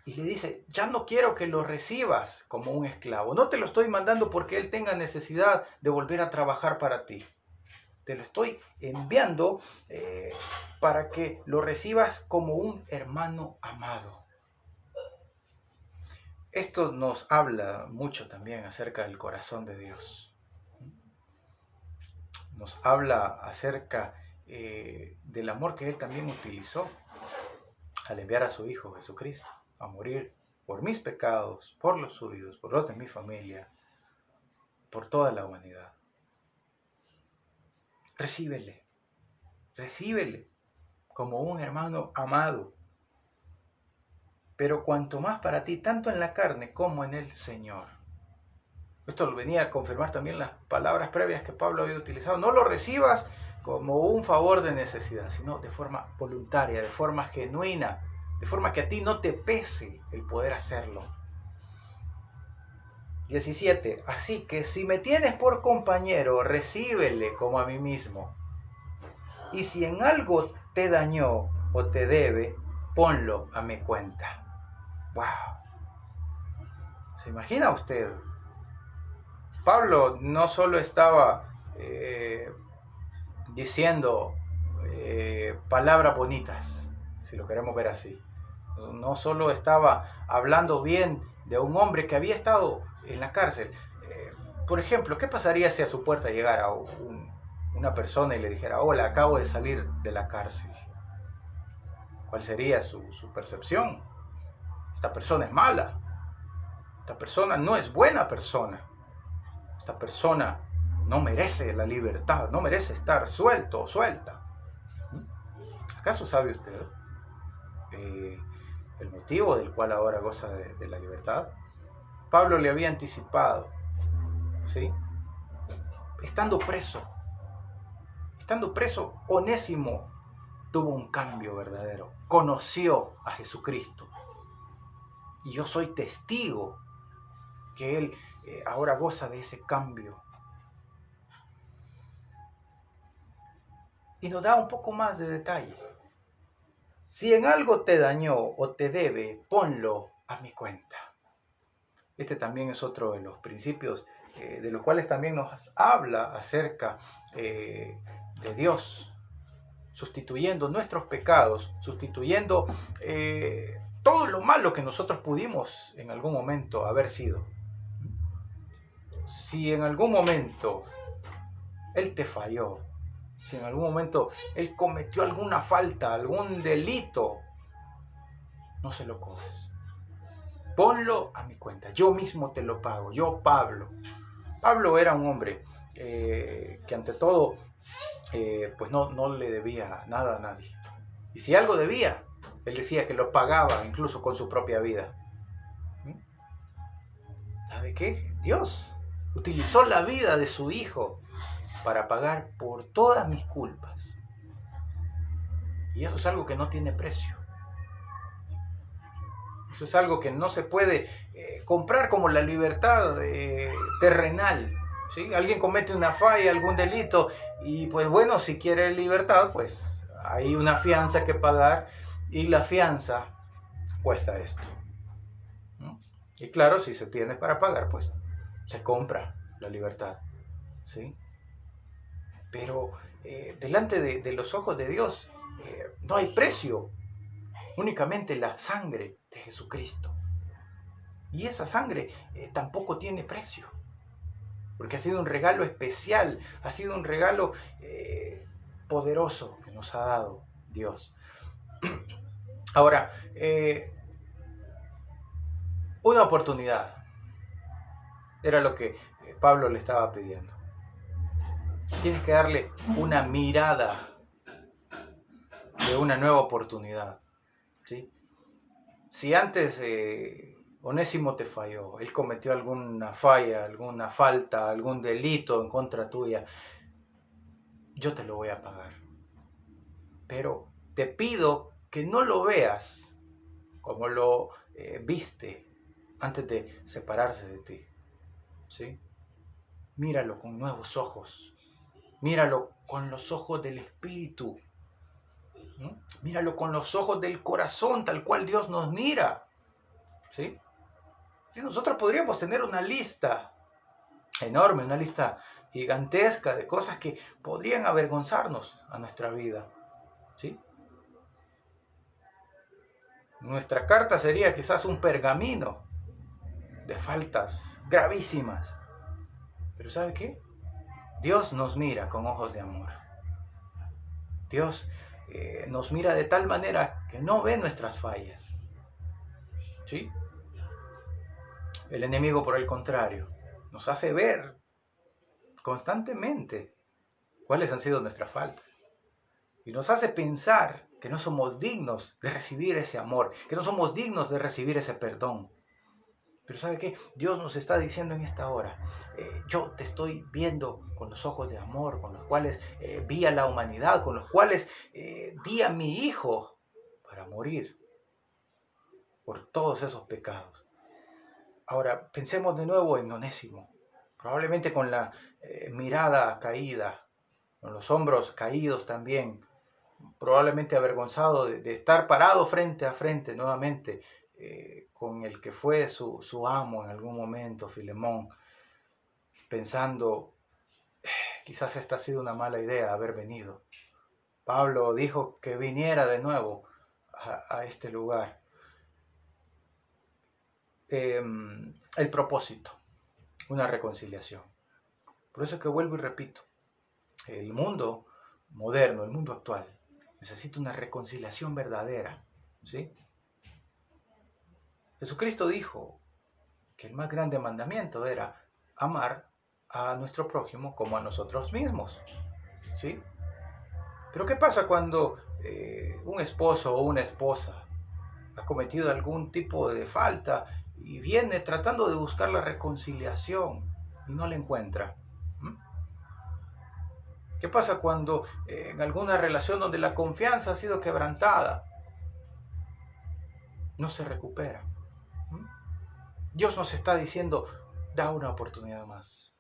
Y le dice, ya no quiero que lo recibas como un esclavo. No te lo estoy mandando porque él tenga necesidad de volver a trabajar para ti. Te lo estoy enviando para que lo recibas como un hermano amado. Esto nos habla mucho también acerca del corazón de Dios. Nos habla acerca del amor que Él también utilizó al enviar a su Hijo Jesucristo a morir por mis pecados, por los suyos, por los de mi familia, por toda la humanidad. Recíbele, recíbele como un hermano amado, pero cuanto más para ti, tanto en la carne como en el Señor. Esto lo venía a confirmar también las palabras previas que Pablo había utilizado. No lo recibas como un favor de necesidad, sino de forma voluntaria, de forma genuina, de forma que a ti no te pese el poder hacerlo. 17. Así que si me tienes por compañero, recíbele como a mí mismo. Y si en algo te dañó o te debe, ponlo a mi cuenta. ¡Wow! ¿Se imagina usted? Pablo no solo estaba diciendo palabras bonitas, si lo queremos ver así. No solo estaba hablando bien de un hombre que había estado en la cárcel. Por ejemplo, ¿qué pasaría si a su puerta llegara una persona y le dijera, hola, acabo de salir de la cárcel? ¿Cuál sería su percepción? Esta persona es mala. Esta persona no es buena persona. Esta persona no merece la libertad, no merece estar suelto o suelta. ¿Acaso sabe usted el motivo del cual ahora goza de la libertad? Pablo le había anticipado, ¿sí? Estando preso, Onésimo tuvo un cambio verdadero, conoció a Jesucristo. Y yo soy testigo que Él ahora goza de ese cambio. Y nos da un poco más de detalle. Si en algo te dañó o te debe, ponlo a mi cuenta. Este también es otro de los principios de los cuales también nos habla acerca de Dios, sustituyendo nuestros pecados, sustituyendo todo lo malo que nosotros pudimos en algún momento haber sido. Si en algún momento Él te falló, si en algún momento Él cometió alguna falta, algún delito, no se lo cobres. Ponlo a mi cuenta, yo mismo te lo pago, yo Pablo. Pablo era un hombre que ante todo pues no le debía nada a nadie. Y si algo debía, él decía que lo pagaba incluso con su propia vida. ¿Sabe qué? Dios utilizó la vida de su Hijo para pagar por todas mis culpas. Y eso es algo que no tiene precio. Eso es algo que no se puede comprar como la libertad terrenal. ¿Sí? Alguien comete una falla, algún delito, y pues bueno, si quiere libertad, pues hay una fianza que pagar, y la fianza cuesta esto. Y claro, si se tiene para pagar, pues se compra la libertad. ¿Sí? Pero delante de los ojos de Dios no hay precio, únicamente la sangre de Jesucristo. Y esa sangre tampoco tiene precio, porque ha sido un regalo especial, ha sido un regalo poderoso que nos ha dado Dios. Ahora, una oportunidad era lo que Pablo le estaba pidiendo. Tienes que darle una mirada de una nueva oportunidad. ¿Sí? Si antes Onésimo te falló, él cometió alguna falla, alguna falta, algún delito en contra tuya, yo te lo voy a pagar. Pero te pido que no lo veas como lo viste antes de separarse de ti. ¿Sí? Míralo con nuevos ojos. Míralo con los ojos del Espíritu. Míralo con los ojos del corazón, tal cual Dios nos mira. ¿Sí? Y nosotros podríamos tener una lista enorme, una lista gigantesca de cosas que podrían avergonzarnos a nuestra vida. ¿Sí? Nuestra carta sería quizás un pergamino de faltas gravísimas. Pero ¿sabe qué? Dios nos mira con ojos de amor. Dios nos mira de tal manera que no ve nuestras fallas. ¿Sí? El enemigo, por el contrario, nos hace ver constantemente cuáles han sido nuestras faltas. Y nos hace pensar que no somos dignos de recibir ese amor, que no somos dignos de recibir ese perdón. Pero ¿sabe qué? Dios nos está diciendo en esta hora, yo te estoy viendo con los ojos de amor, con los cuales vi a la humanidad, con los cuales di a mi Hijo para morir por todos esos pecados. Ahora, pensemos de nuevo en Onésimo, probablemente con la mirada caída, con los hombros caídos también, probablemente avergonzado de estar parado frente a frente nuevamente con el que fue su amo en algún momento, Filemón, pensando, quizás esta ha sido una mala idea haber venido. Pablo dijo que viniera de nuevo a este lugar. El propósito, una reconciliación. Por eso es que vuelvo y repito, el mundo moderno, el mundo actual, necesita una reconciliación verdadera. ¿Sí? Jesucristo dijo que el más grande mandamiento era amar a nuestro prójimo como a nosotros mismos. ¿Sí? Pero ¿qué pasa cuando un esposo o una esposa ha cometido algún tipo de falta y viene tratando de buscar la reconciliación y no la encuentra? ¿Qué pasa cuando en alguna relación donde la confianza ha sido quebrantada no se recupera? Dios nos está diciendo, da una oportunidad más.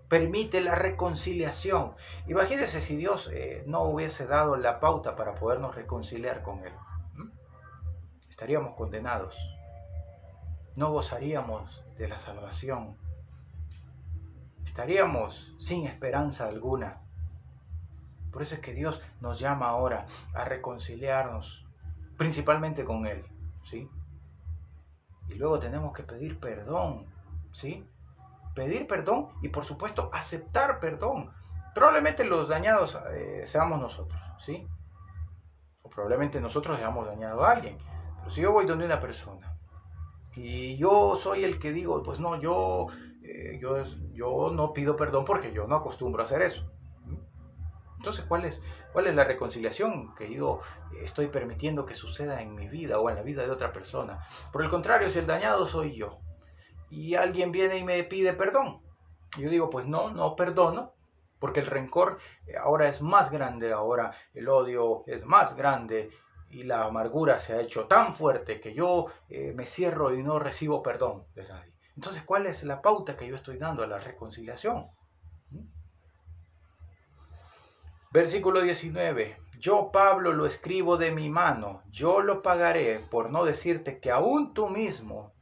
Permite la reconciliación. Imagínense si Dios no hubiese dado la pauta para podernos reconciliar con Él. Estaríamos condenados. No gozaríamos de la salvación. Estaríamos sin esperanza alguna. Por eso es que Dios nos llama ahora a reconciliarnos, principalmente con Él, ¿sí? Y luego tenemos que pedir perdón, ¿sí? Pedir perdón y por supuesto aceptar perdón. Probablemente los dañados seamos nosotros, ¿sí? O probablemente nosotros hayamos dañado a alguien. Pero si yo voy donde una persona y yo soy el que digo, pues no, yo no pido perdón porque yo no acostumbro a hacer eso. Entonces, ¿cuál es la reconciliación que yo estoy permitiendo que suceda en mi vida o en la vida de otra persona? Por el contrario, si el dañado soy yo y alguien viene y me pide perdón, yo digo, pues no perdono, porque el rencor ahora es más grande, ahora el odio es más grande y la amargura se ha hecho tan fuerte que yo me cierro y no recibo perdón de nadie. Entonces, ¿cuál es la pauta que yo estoy dando a la reconciliación? Versículo 19. Yo, Pablo, lo escribo de mi mano, yo lo pagaré, por no decirte que aún tú mismo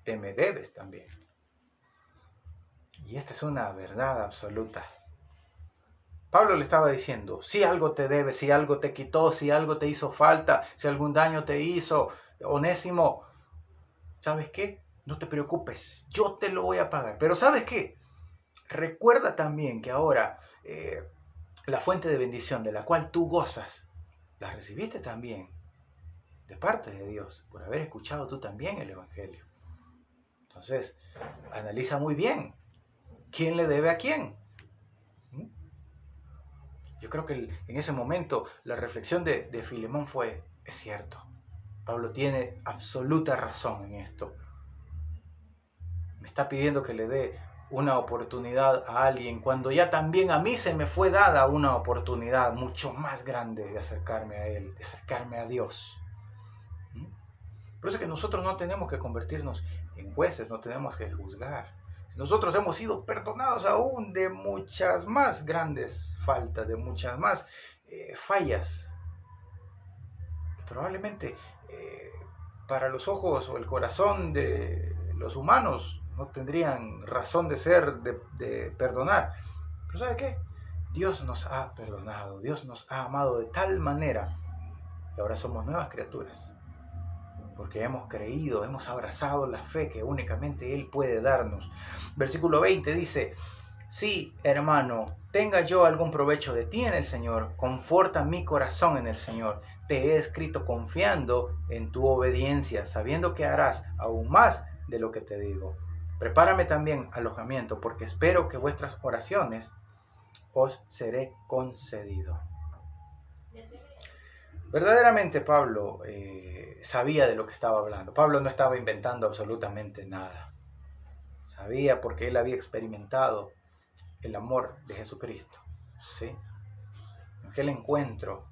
te me debes también. Y esta es una verdad absoluta. Pablo le estaba diciendo, si algo te debe, si algo te quitó, si algo te hizo falta, si algún daño te hizo, Onésimo, ¿sabes qué? No te preocupes, yo te lo voy a pagar. Pero ¿sabes qué? Recuerda también que ahora la fuente de bendición de la cual tú gozas, la recibiste también de parte de Dios, por haber escuchado tú también el Evangelio. Entonces, analiza muy bien quién le debe a quién. Yo creo que en ese momento la reflexión de Filemón fue, es cierto, Pablo tiene absoluta razón en esto. Me está pidiendo que le dé una oportunidad a alguien cuando ya también a mí se me fue dada una oportunidad mucho más grande de acercarme a Él, de acercarme a Dios. Por eso es que nosotros no tenemos que convertirnos en jueces, no tenemos que juzgar. Nosotros hemos sido perdonados aún de muchas más grandes faltas, de muchas más fallas, que probablemente para los ojos o el corazón de los humanos no tendrían razón de ser, de perdonar. Pero ¿sabe qué? Dios nos ha perdonado, Dios nos ha amado de tal manera que ahora somos nuevas criaturas. Porque hemos creído, hemos abrazado la fe que únicamente Él puede darnos. Versículo 20 dice, sí, hermano, tenga yo algún provecho de ti en el Señor, conforta mi corazón en el Señor. Te he escrito confiando en tu obediencia, sabiendo que harás aún más de lo que te digo. Prepárame también alojamiento, porque espero que vuestras oraciones os seré concedido. Verdaderamente Pablo sabía de lo que estaba hablando. Pablo no estaba inventando absolutamente nada. Sabía porque él había experimentado el amor de Jesucristo, ¿sí? Aquel encuentro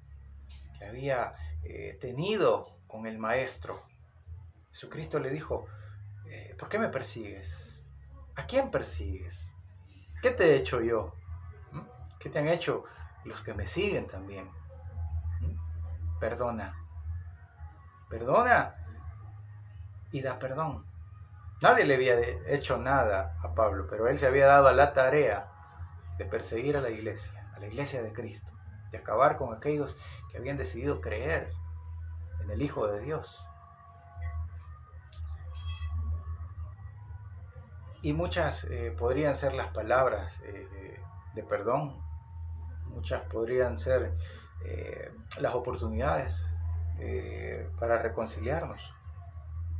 que había tenido con el Maestro. Jesucristo le dijo, ¿por qué me persigues? ¿A quién persigues? ¿Qué te he hecho yo? ¿Qué te han hecho los que me siguen también? Perdona. Perdona y da perdón. Nadie le había hecho nada a Pablo, pero él se había dado a la tarea de perseguir a la iglesia de Cristo, de acabar con aquellos que habían decidido creer en el Hijo de Dios. Y muchas podrían ser las palabras de perdón, muchas podrían ser las oportunidades para reconciliarnos,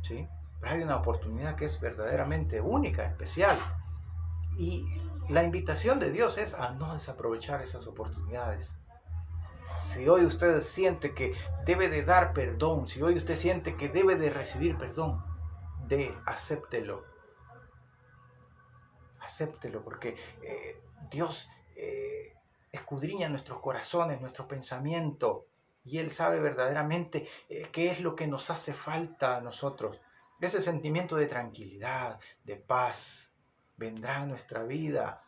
¿sí? Pero hay una oportunidad que es verdaderamente única, especial. Y la invitación de Dios es a no desaprovechar esas oportunidades. Si hoy usted siente que debe de dar perdón, si hoy usted siente que debe de recibir perdón, acéptelo. Acéptelo porque Dios escudriña nuestros corazones, nuestro pensamiento, y Él sabe verdaderamente qué es lo que nos hace falta a nosotros. Ese sentimiento de tranquilidad, de paz, vendrá a nuestra vida.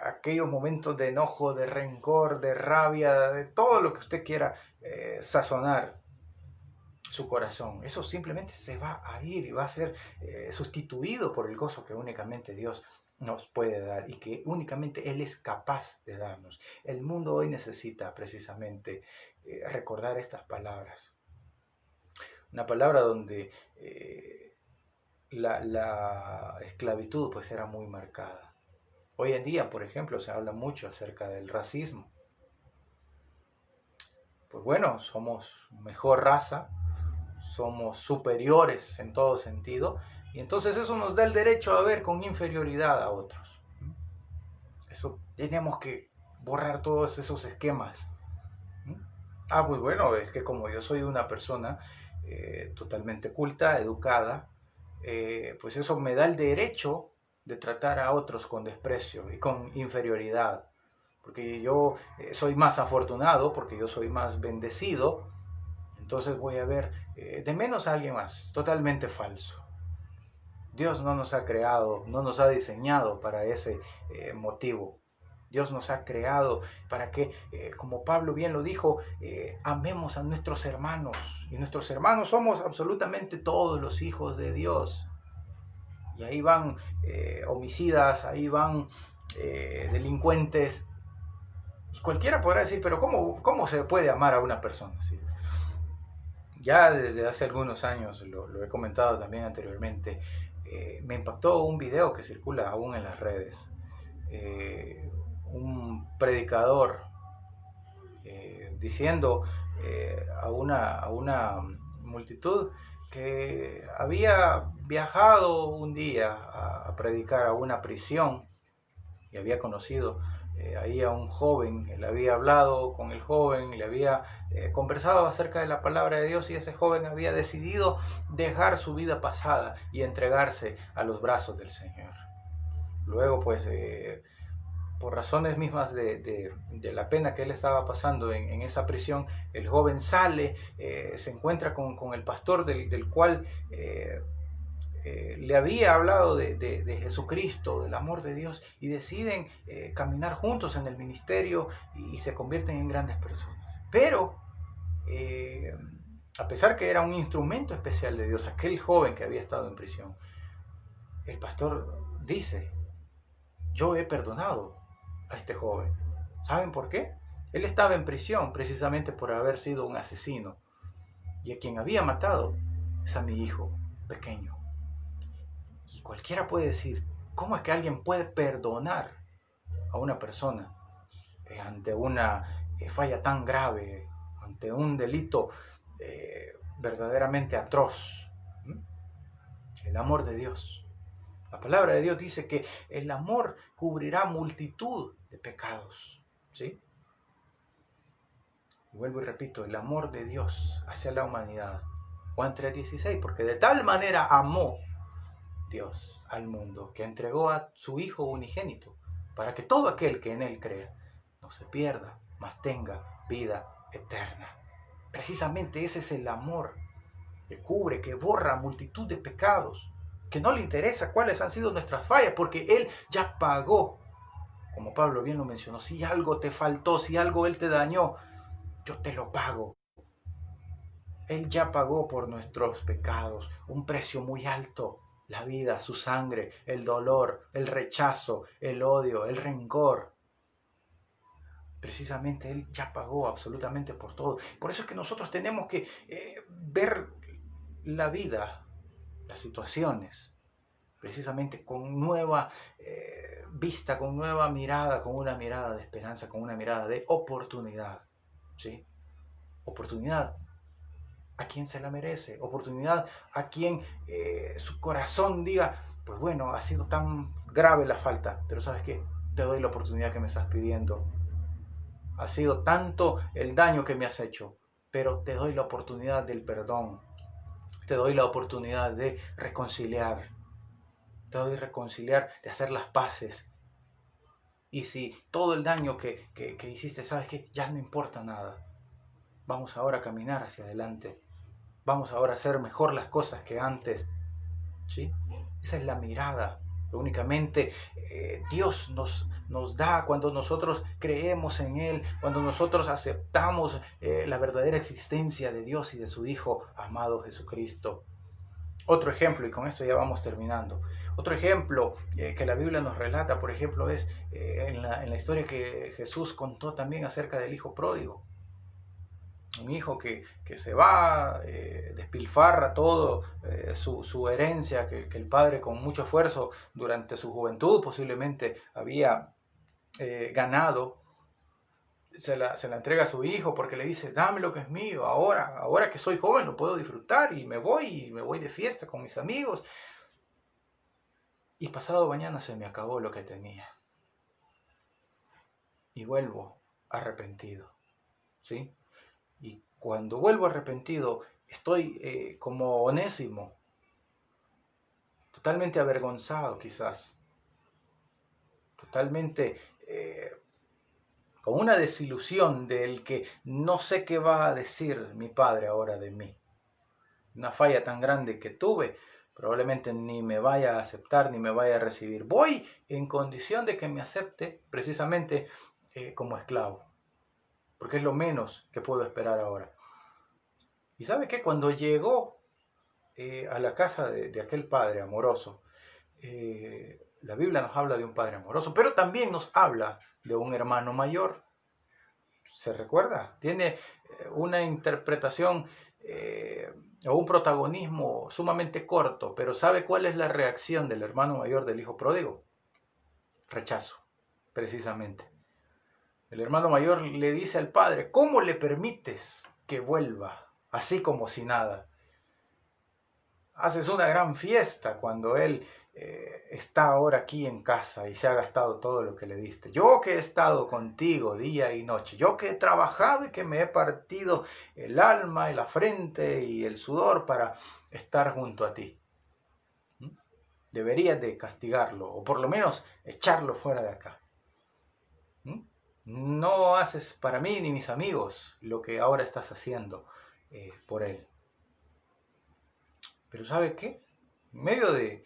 Aquellos momentos de enojo, de rencor, de rabia, de todo lo que usted quiera sazonar su corazón. Eso simplemente se va a ir y va a ser sustituido por el gozo que únicamente Dios nos puede dar y que únicamente Él es capaz de darnos. El mundo hoy necesita precisamente recordar estas palabras. Una palabra donde la esclavitud pues era muy marcada. Hoy en día, por ejemplo, se habla mucho acerca del racismo. Pues bueno, somos mejor raza, somos superiores en todo sentido, y entonces eso nos da el derecho a ver con inferioridad a otros. Eso tenemos que borrar todos esos esquemas. Pues bueno, es que como yo soy una persona totalmente culta, educada, pues eso me da el derecho de tratar a otros con desprecio y con inferioridad, porque yo soy más afortunado, porque yo soy más bendecido, entonces voy a ver de menos a alguien más. Totalmente falso. Dios no nos ha creado, no nos ha diseñado para ese motivo. Dios nos ha creado para que, como Pablo bien lo dijo, amemos a nuestros hermanos. Y nuestros hermanos somos absolutamente todos los hijos de Dios. Y ahí van homicidas, ahí van delincuentes. Y cualquiera podrá decir, pero ¿cómo se puede amar a una persona así? Ya desde hace algunos años, lo he comentado también anteriormente, me impactó un video que circula aún en las redes. Un predicador diciendo a una multitud que había viajado un día a predicar a una prisión y había conocido ahí a un joven. Él había hablado con el joven, le había conversado acerca de la palabra de Dios, y ese joven había decidido dejar su vida pasada y entregarse a los brazos del Señor. Luego pues por razones mismas de la pena que él estaba pasando en esa prisión, el joven sale, se encuentra con el pastor del cual le había hablado de Jesucristo, del amor de Dios, y deciden caminar juntos en el ministerio y se convierten en grandes personas. Pero a pesar que era un instrumento especial de Dios, aquel joven que había estado en prisión, el pastor dice: yo he perdonado a este joven. ¿Saben por qué? Él estaba en prisión precisamente por haber sido un asesino, y a quien había matado es a mi hijo pequeño. Y cualquiera puede decir, ¿cómo es que alguien puede perdonar a una persona ante una falla tan grave, ante un delito verdaderamente atroz? El amor de Dios. La palabra de Dios dice que el amor cubrirá multitud de pecados. ¿Sí? Y vuelvo y repito, el amor de Dios hacia la humanidad. Juan 3:16, porque de tal manera amó Dios al mundo, que entregó a su Hijo unigénito, para que todo aquel que en Él crea no se pierda, mas tenga vida eterna. Precisamente ese es el amor que cubre, que borra multitud de pecados, que no le interesa cuáles han sido nuestras fallas, porque Él ya pagó. Como Pablo bien lo mencionó, si algo te faltó, si algo Él te dañó, yo te lo pago. Él ya pagó por nuestros pecados un precio muy alto. La vida, su sangre, el dolor, el rechazo, el odio, el rencor. Precisamente Él ya pagó absolutamente por todo. Por eso es que nosotros tenemos que ver la vida, las situaciones, precisamente con nueva vista, con nueva mirada, con una mirada de esperanza, con una mirada de oportunidad. ¿Sí? Oportunidad a quien se la merece, oportunidad a quien su corazón diga, pues bueno, ha sido tan grave la falta, pero ¿sabes qué? Te doy la oportunidad que me estás pidiendo. Ha sido tanto el daño que me has hecho, pero te doy la oportunidad del perdón, te doy la oportunidad de reconciliar, te doy reconciliar, de hacer las paces. Y si todo el daño que hiciste, ¿sabes qué? Ya no importa nada. Vamos ahora a caminar hacia adelante. vamos ahora a hacer mejor las cosas que antes. ¿Sí? Esa es la mirada que únicamente Dios nos da cuando nosotros creemos en Él, cuando nosotros aceptamos la verdadera existencia de Dios y de su Hijo amado Jesucristo. Otro ejemplo, y con esto ya vamos terminando, otro ejemplo que la Biblia nos relata, por ejemplo, es en la historia que Jesús contó también acerca del Hijo pródigo. Un hijo que se va, despilfarra todo su herencia que el padre con mucho esfuerzo durante su juventud posiblemente había ganado, se la entrega a su hijo porque le dice, dame lo que es mío, ahora que soy joven lo puedo disfrutar y me voy de fiesta con mis amigos. Y pasado mañana se me acabó lo que tenía. Y vuelvo arrepentido, ¿sí? Y cuando vuelvo arrepentido, estoy como Onésimo, totalmente avergonzado quizás, totalmente con una desilusión del que no sé qué va a decir mi padre ahora de mí. Una falla tan grande que tuve, probablemente ni me vaya a aceptar ni me vaya a recibir. Voy en condición de que me acepte precisamente como esclavo, porque es lo menos que puedo esperar ahora. ¿Y sabe qué? Cuando llegó a la casa de aquel padre amoroso, la Biblia nos habla de un padre amoroso, pero también nos habla de un hermano mayor. ¿Se recuerda? Tiene una interpretación o un protagonismo sumamente corto, pero ¿sabe cuál es la reacción del hermano mayor del hijo pródigo? Rechazo, precisamente. El hermano mayor le dice al padre, ¿cómo le permites que vuelva así como si nada? Haces una gran fiesta cuando él está ahora aquí en casa y se ha gastado todo lo que le diste. Yo que he estado contigo día y noche, yo que he trabajado y que me he partido el alma y la frente y el sudor para estar junto a ti. Deberías de castigarlo o por lo menos echarlo fuera de acá. No haces para mí ni mis amigos lo que ahora estás haciendo por él. Pero ¿sabe qué? En medio de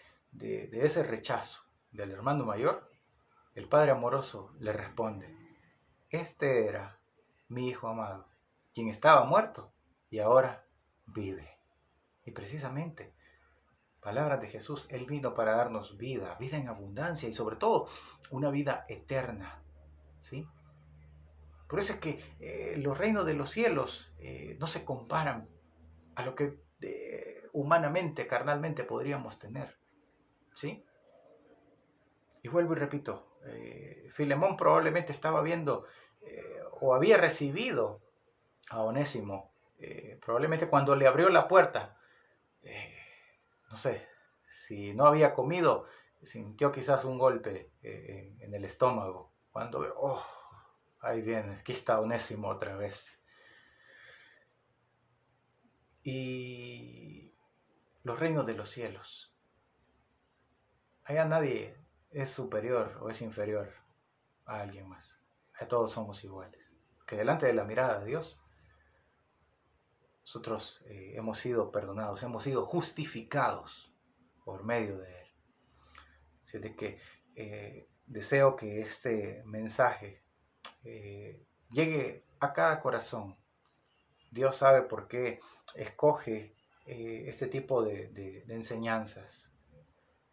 ese rechazo del hermano mayor, el padre amoroso le responde, este era mi hijo amado, quien estaba muerto y ahora vive. Y precisamente, palabras de Jesús, Él vino para darnos vida, vida en abundancia y sobre todo una vida eterna. ¿Sí? Por eso es que los reinos de los cielos no se comparan a lo que humanamente, carnalmente podríamos tener. ¿Sí? Y vuelvo y repito, Filemón probablemente estaba viendo o había recibido a Onésimo, probablemente cuando le abrió la puerta, no sé, si no había comido, sintió quizás un golpe en el estómago, cuando, oh, ahí viene, aquí está Onésimo otra vez. Y los reinos de los cielos, allá nadie es superior o es inferior a alguien más. A todos somos iguales. Que delante de la mirada de Dios, nosotros hemos sido perdonados, hemos sido justificados por medio de Él. Así de que deseo que este mensaje llegue a cada corazón. Dios sabe por qué escoge este tipo de enseñanzas.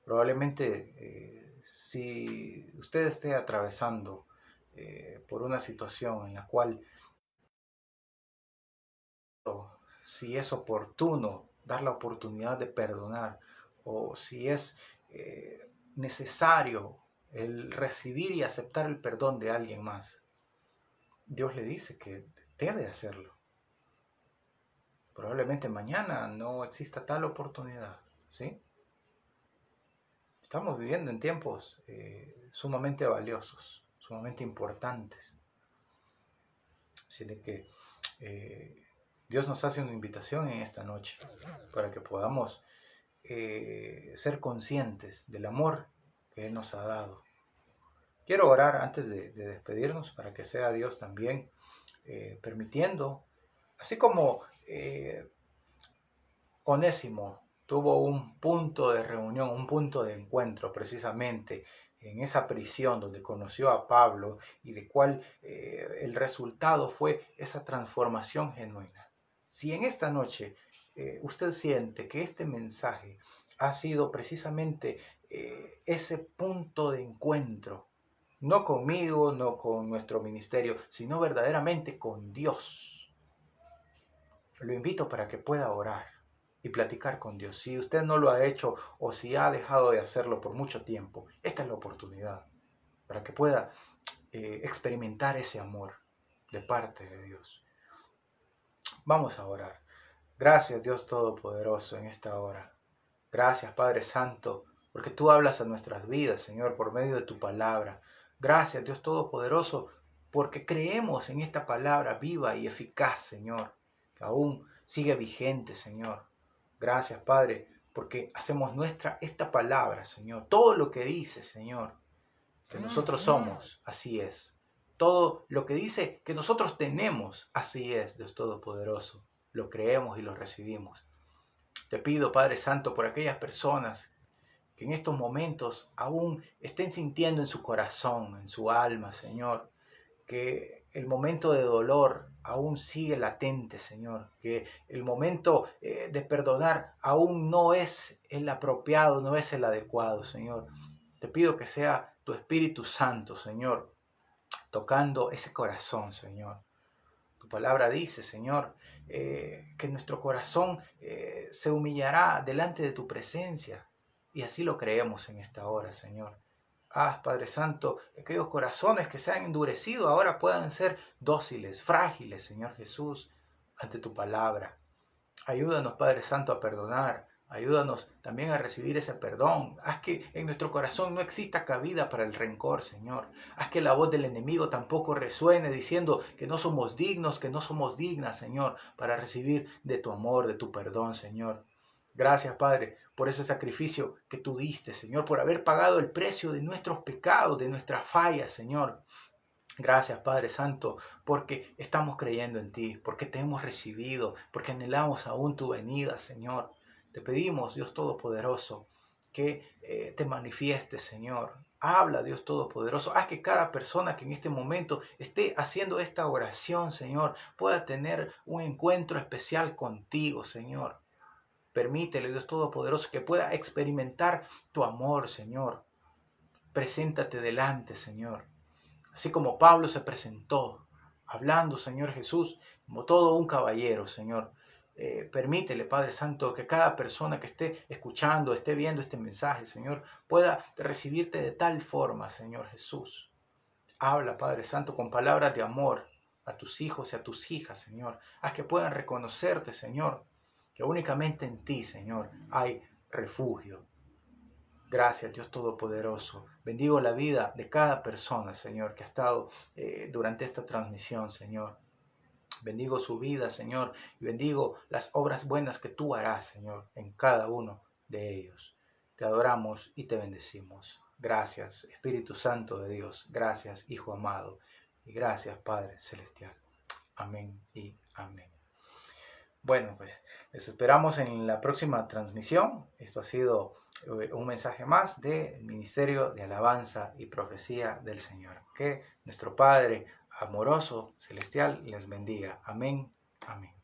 Probablemente si usted esté atravesando por una situación en la cual si es oportuno dar la oportunidad de perdonar o si es necesario el recibir y aceptar el perdón de alguien más, Dios le dice que debe hacerlo. Probablemente mañana no exista tal oportunidad, ¿sí? Estamos viviendo en tiempos sumamente valiosos, sumamente importantes. Así de que Dios nos hace una invitación en esta noche para que podamos ser conscientes del amor que Él nos ha dado. Quiero orar antes de despedirnos para que sea Dios también permitiendo, así como Onésimo tuvo un punto de reunión, un punto de encuentro precisamente en esa prisión donde conoció a Pablo y de cual el resultado fue esa transformación genuina. Si en esta noche usted siente que este mensaje ha sido precisamente ese punto de encuentro, no conmigo, no con nuestro ministerio, sino verdaderamente con Dios, lo invito para que pueda orar y platicar con Dios. Si usted no lo ha hecho o si ha dejado de hacerlo por mucho tiempo, esta es la oportunidad para que pueda experimentar ese amor de parte de Dios. Vamos a orar. Gracias, Dios Todopoderoso, en esta hora. Gracias, Padre Santo, porque tú hablas a nuestras vidas, Señor, por medio de tu palabra. Gracias, Dios Todopoderoso, porque creemos en esta palabra viva y eficaz, Señor, que aún sigue vigente, Señor. Gracias, Padre, porque hacemos nuestra esta palabra, Señor. Todo lo que dice, Señor, que nosotros somos, así es. Todo lo que dice que nosotros tenemos, así es, Dios Todopoderoso. Lo creemos y lo recibimos. Te pido, Padre Santo, por aquellas personas que en estos momentos aún estén sintiendo en su corazón, en su alma, Señor, que el momento de dolor aún sigue latente, Señor, que el momento de perdonar aún no es el apropiado, no es el adecuado, Señor. Te pido que sea tu Espíritu Santo, Señor, tocando ese corazón, Señor. Tu palabra dice, Señor, que nuestro corazón se humillará delante de tu presencia. Y así lo creemos en esta hora, Señor. Haz, Padre Santo, que aquellos corazones que se han endurecido ahora puedan ser dóciles, frágiles, Señor Jesús, ante tu palabra. Ayúdanos, Padre Santo, a perdonar. Ayúdanos también a recibir ese perdón. Haz que en nuestro corazón no exista cabida para el rencor, Señor. Haz que la voz del enemigo tampoco resuene diciendo que no somos dignos, que no somos dignas, Señor, para recibir de tu amor, de tu perdón, Señor. Gracias, Padre, por ese sacrificio que tú diste, Señor, por haber pagado el precio de nuestros pecados, de nuestras fallas, Señor. Gracias, Padre Santo, porque estamos creyendo en ti, porque te hemos recibido, porque anhelamos aún tu venida, Señor. Te pedimos, Dios Todopoderoso, que te manifiestes, Señor. Habla, Dios Todopoderoso. Haz que cada persona que en este momento esté haciendo esta oración, Señor, pueda tener un encuentro especial contigo, Señor. Permítele, Dios Todopoderoso, que pueda experimentar tu amor, Señor. Preséntate delante, Señor. Así como Pablo se presentó, hablando, Señor Jesús, como todo un caballero, Señor. Permítele, Padre Santo, que cada persona que esté escuchando, esté viendo este mensaje, Señor, pueda recibirte de tal forma, Señor Jesús. Habla, Padre Santo, con palabras de amor a tus hijos y a tus hijas, Señor. Haz que puedan reconocerte, Señor, que únicamente en ti, Señor, hay refugio. Gracias, Dios Todopoderoso. Bendigo la vida de cada persona, Señor, que ha estado durante esta transmisión, Señor. Bendigo su vida, Señor, y bendigo las obras buenas que tú harás, Señor, en cada uno de ellos. Te adoramos y te bendecimos. Gracias, Espíritu Santo de Dios. Gracias, Hijo amado. Y gracias, Padre Celestial. Amén y amén. Bueno, pues les esperamos en la próxima transmisión. Esto ha sido un mensaje más del Ministerio de Alabanza y Profecía del Señor. Que nuestro Padre amoroso, celestial, les bendiga. Amén. Amén.